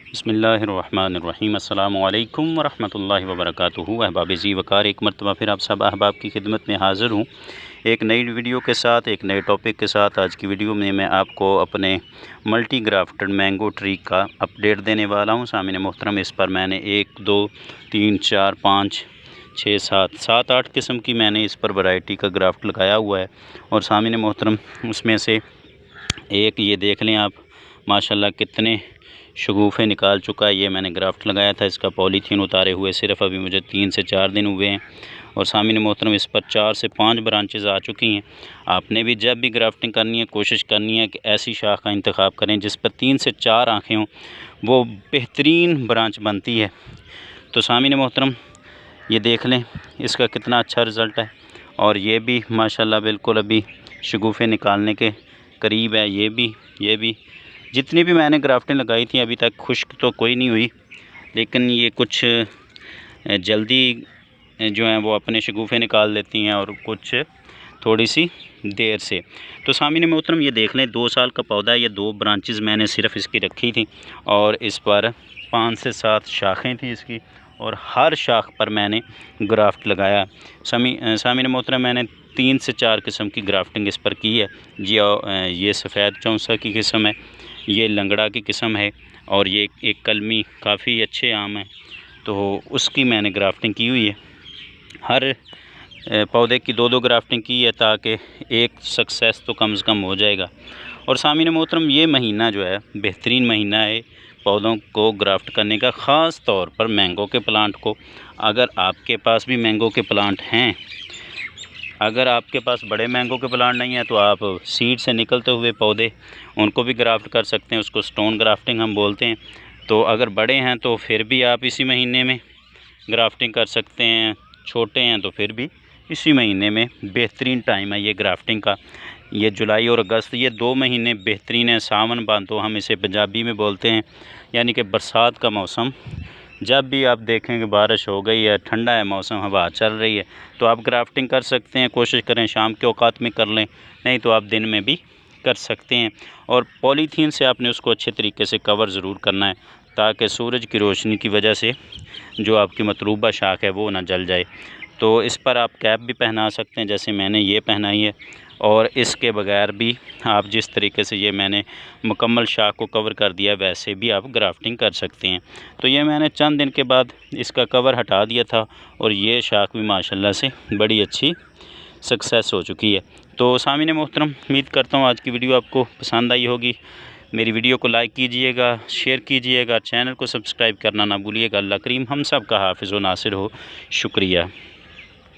बिस्मिल्लाहिर्रहमानिर्रहीम। अस्सलामु अलैकुम वरहमतुल्लाहि वबरकातुहू। अहबाब जी वकार, एक मरतबा फिर आप सब अहबाब की खिदमत में हाज़िर हूँ एक नई वीडियो के साथ, एक नए टॉपिक के साथ। आज की वीडियो में मैं आपको अपने मल्टी ग्राफ्टेड मैंगो ट्री का अपडेट देने वाला हूँ। सामीन मोहतरम, इस पर मैंने 1 2 3 4 5 6 7 8 किस्म की मैंने इस पर वैरायटी का ग्राफ्ट लगाया हुआ है। और सामीन मोहतरम, उसमें से एक ये देख लें आप, माशाल्लाह कितने शगुफ़े निकाल चुका है। ये मैंने ग्राफ्ट लगाया था, इसका पॉलीथीन उतारे हुए सिर्फ अभी मुझे 3 से 4 दिन हुए हैं। और सामीन मोहतरम, इस पर 4 से 5 ब्रांचेज़ आ चुकी हैं। आपने भी जब भी ग्राफ्टिंग करनी है, कोशिश करनी है कि ऐसी शाख का इंतखाब करें जिस पर 3 से 4 आँखें हों, वो बेहतरीन ब्रांच बनती है। तो सामीन मोहतरम, ये देख लें इसका कितना अच्छा रिज़ल्ट है। और ये भी माशाल्लाह बिल्कुल अभी शगुफ़े निकालने के करीब है। ये भी जितनी भी मैंने ग्राफ्टिंग लगाई थी अभी तक खुश्क तो कोई नहीं हुई, लेकिन ये कुछ जल्दी जो है वो अपने शगुफ़े निकाल देती हैं और कुछ थोड़ी सी देर से। तो सामीन मोहतरम, ये देख लें 2 साल का पौधा है। ये 2 ब्रांचेज़ मैंने सिर्फ इसकी रखी थी और इस पर 5 से 7 शाखें थी इसकी, और हर शाख पर मैंने ग्राफ्ट लगाया। सामीन मोहतरम, मैंने 3 से 4 किस्म की ग्राफ्टिंग इस पर की है जी। ये सफ़ेद चौंसा की किस्म है, ये लंगड़ा की किस्म है, और ये एक कलमी काफ़ी अच्छे आम हैं, तो उसकी मैंने ग्राफ्टिंग की हुई है। हर पौधे की 2-2 ग्राफ्टिंग की है ताकि एक सक्सेस तो कम से कम हो जाएगा। और सामीन मोहतरम, ये महीना जो है बेहतरीन महीना है पौधों को ग्राफ्ट करने का, ख़ास तौर पर मैंगो के प्लांट को। अगर आपके पास भी मैंगो के प्लांट हैं, अगर आपके पास बड़े मैंगो के प्लांट नहीं हैं, तो आप सीड से निकलते हुए पौधे उनको भी ग्राफ्ट कर सकते हैं। उसको स्टोन ग्राफ्टिंग हम बोलते हैं। तो अगर बड़े हैं तो फिर भी आप इसी महीने में ग्राफ्टिंग कर सकते हैं, छोटे हैं तो फिर भी इसी महीने में बेहतरीन टाइम है ये ग्राफ्टिंग का। ये जुलाई और अगस्त, ये 2 महीने बेहतरीन है। सावन बांतो हम इसे पंजाबी में बोलते हैं, यानी कि बरसात का मौसम। जब भी आप देखें कि बारिश हो गई है, ठंडा है मौसम, हवा चल रही है, तो आप ग्राफ्टिंग कर सकते हैं। कोशिश करें शाम के औकात में कर लें, नहीं तो आप दिन में भी कर सकते हैं। और पॉलीथीन से आपने उसको अच्छे तरीके से कवर ज़रूर करना है ताकि सूरज की रोशनी की वजह से जो आपकी मतलूबा शाख है वो ना जल जाए। तो इस पर आप कैप भी पहना सकते हैं, जैसे मैंने ये पहनाई है। और इसके बगैर भी आप जिस तरीके से ये मैंने मुकम्मल शाख को कवर कर दिया, वैसे भी आप ग्राफ्टिंग कर सकते हैं। तो ये मैंने चंद दिन के बाद इसका कवर हटा दिया था और ये शाख भी माशाल्लाह से बड़ी अच्छी सक्सेस हो चुकी है। तो सामीन मोहतरम, उम्मीद करता हूँ आज की वीडियो आपको पसंद आई होगी। मेरी वीडियो को लाइक कीजिएगा, शेयर कीजिएगा, चैनल को सब्सक्राइब करना ना भूलिएगा। अल्लाह करीम हम सब का हाफिज़ व नासिर हो। शुक्रिया।